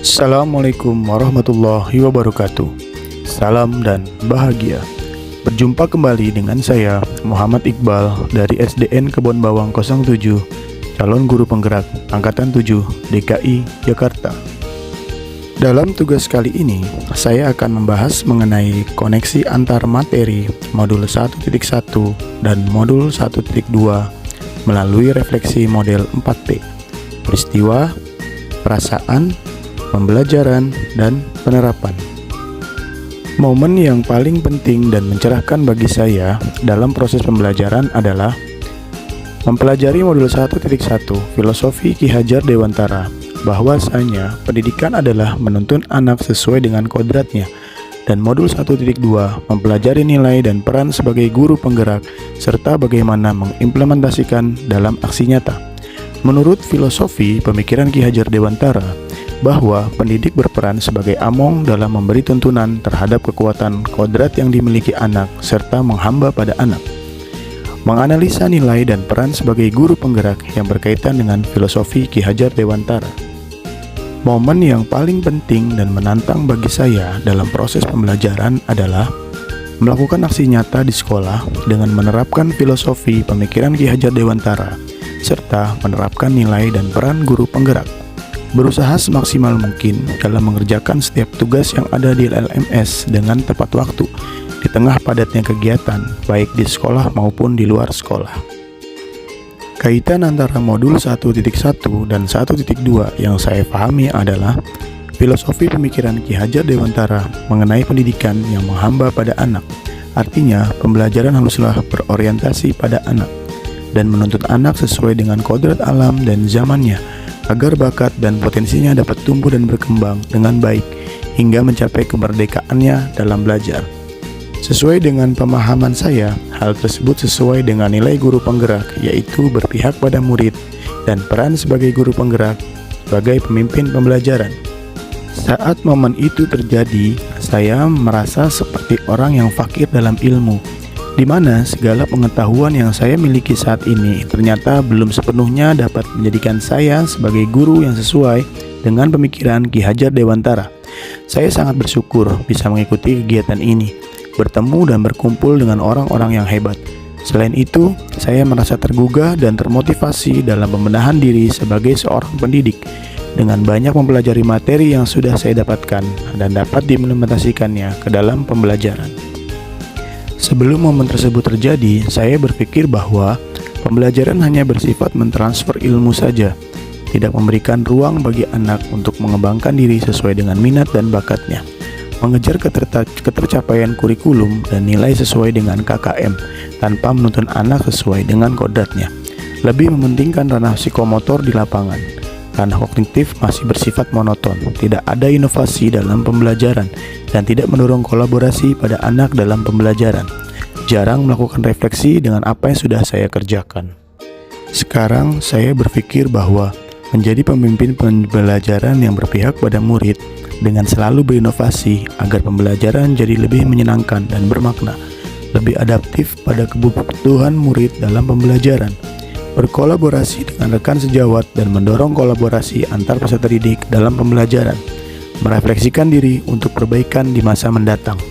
Assalamualaikum warahmatullahi wabarakatuh. Salam dan bahagia. Berjumpa kembali dengan saya Muhammad Iqbal dari SDN Kebon Bawang 07, calon guru penggerak Angkatan 7 DKI Jakarta. Dalam tugas kali ini, saya akan membahas mengenai koneksi antar materi modul 1.1 dan modul 1.2 melalui refleksi model 4P, peristiwa, perasaan, pembelajaran, dan penerapan. Momen yang paling penting dan mencerahkan bagi saya dalam proses pembelajaran adalah mempelajari modul 1.1 Filosofi Ki Hajar Dewantara, bahwasanya pendidikan adalah menuntun anak sesuai dengan kodratnya, dan modul 1.2 mempelajari nilai dan peran sebagai guru penggerak serta bagaimana mengimplementasikan dalam aksi nyata. Menurut filosofi pemikiran Ki Hajar Dewantara, bahwa pendidik berperan sebagai among dalam memberi tuntunan terhadap kekuatan kodrat yang dimiliki anak serta menghamba pada anak. Menganalisa nilai dan peran sebagai guru penggerak yang berkaitan dengan filosofi Ki Hajar Dewantara. Momen yang paling penting dan menantang bagi saya dalam proses pembelajaran adalah melakukan aksi nyata di sekolah dengan menerapkan filosofi pemikiran Ki Hajar Dewantara serta menerapkan nilai dan peran guru penggerak. Berusaha semaksimal mungkin dalam mengerjakan setiap tugas yang ada di LMS dengan tepat waktu di tengah padatnya kegiatan baik di sekolah maupun di luar sekolah. Kaitan antara modul 1.1 dan 1.2 yang saya pahami adalah filosofi pemikiran Ki Hajar Dewantara mengenai pendidikan yang menghamba pada anak. Artinya, pembelajaran haruslah berorientasi pada anak dan menuntut anak sesuai dengan kodrat alam dan zamannya, agar bakat dan potensinya dapat tumbuh dan berkembang dengan baik hingga mencapai kemerdekaannya dalam belajar. Sesuai dengan pemahaman saya, hal tersebut sesuai dengan nilai guru penggerak, yaitu berpihak pada murid dan peran sebagai guru penggerak sebagai pemimpin pembelajaran. Saat momen itu terjadi, saya merasa seperti orang yang fakir dalam ilmu, di mana segala pengetahuan yang saya miliki saat ini ternyata belum sepenuhnya dapat menjadikan saya sebagai guru yang sesuai dengan pemikiran Ki Hajar Dewantara. Saya sangat bersyukur bisa mengikuti kegiatan ini, bertemu dan berkumpul dengan orang-orang yang hebat. Selain itu, saya merasa tergugah dan termotivasi dalam pembenahan diri sebagai seorang pendidik dengan banyak mempelajari materi yang sudah saya dapatkan dan dapat diimplementasikannya ke dalam pembelajaran. Sebelum momen tersebut terjadi, saya berpikir bahwa pembelajaran hanya bersifat mentransfer ilmu saja, tidak memberikan ruang bagi anak untuk mengembangkan diri sesuai dengan minat dan bakatnya, mengejar ketercapaian kurikulum dan nilai sesuai dengan KKM, tanpa menuntun anak sesuai dengan kodratnya. Lebih mementingkan ranah psikomotor di lapangan. Ranah kognitif masih bersifat monoton, tidak ada inovasi dalam pembelajaran, dan tidak mendorong kolaborasi pada anak dalam pembelajaran. Jarang melakukan refleksi dengan apa yang sudah saya kerjakan. Sekarang saya berpikir bahwa menjadi pemimpin pembelajaran yang berpihak pada murid dengan selalu berinovasi agar pembelajaran jadi lebih menyenangkan dan bermakna, lebih adaptif pada kebutuhan murid dalam pembelajaran, berkolaborasi dengan rekan sejawat dan mendorong kolaborasi antar peserta didik dalam pembelajaran, merefleksikan diri untuk perbaikan di masa mendatang.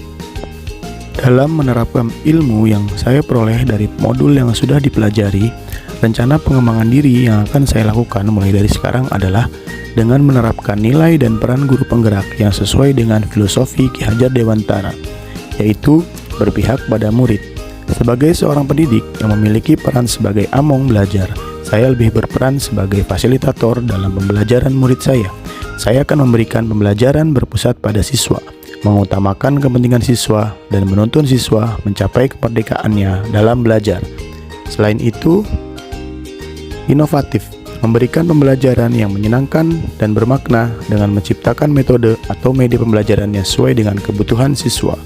Dalam menerapkan ilmu yang saya peroleh dari modul yang sudah dipelajari, rencana pengembangan diri yang akan saya lakukan mulai dari sekarang adalah dengan menerapkan nilai dan peran guru penggerak yang sesuai dengan filosofi Ki Hajar Dewantara, yaitu berpihak pada murid. Sebagai seorang pendidik yang memiliki peran sebagai among belajar, saya lebih berperan sebagai fasilitator dalam pembelajaran murid saya. Saya akan memberikan pembelajaran berpusat pada siswa, mengutamakan kepentingan siswa, dan menuntun siswa mencapai kemerdekaannya dalam belajar. Selain itu, inovatif, memberikan pembelajaran yang menyenangkan dan bermakna dengan menciptakan metode atau media pembelajaran yang sesuai dengan kebutuhan siswa.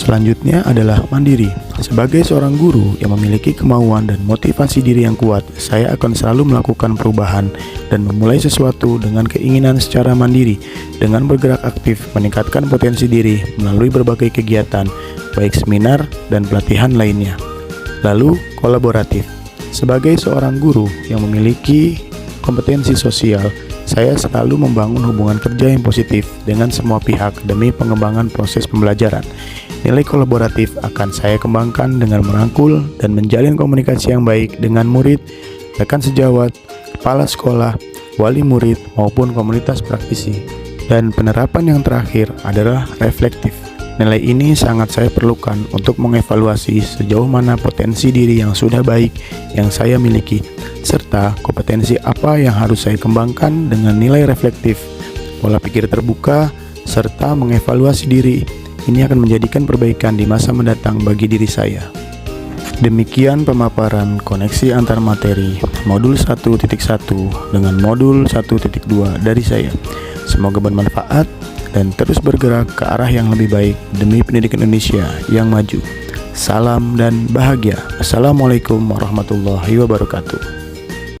Selanjutnya adalah mandiri. Sebagai seorang guru yang memiliki kemauan dan motivasi diri yang kuat, saya akan selalu melakukan perubahan dan memulai sesuatu dengan keinginan secara mandiri, dengan bergerak aktif meningkatkan potensi diri melalui berbagai kegiatan, baik seminar dan pelatihan lainnya. Lalu, kolaboratif. Sebagai seorang guru yang memiliki kompetensi sosial, Saya selalu membangun hubungan kerja yang positif dengan semua pihak demi pengembangan proses pembelajaran. Nilai kolaboratif akan saya kembangkan dengan merangkul dan menjalin komunikasi yang baik dengan murid, rekan sejawat, kepala sekolah, wali murid, maupun komunitas praktisi. Dan penerapan yang terakhir adalah reflektif. Nilai ini sangat saya perlukan untuk mengevaluasi sejauh mana potensi diri yang sudah baik yang saya miliki, serta kompetensi apa yang harus saya kembangkan dengan nilai reflektif. Pola pikir terbuka, serta mengevaluasi diri, ini akan menjadikan perbaikan di masa mendatang bagi diri saya. Demikian pemaparan koneksi antar materi modul 1.1 dengan modul 1.2 dari saya. Semoga bermanfaat dan terus bergerak ke arah yang lebih baik demi pendidikan Indonesia yang maju. Salam dan bahagia. Assalamualaikum warahmatullahi wabarakatuh.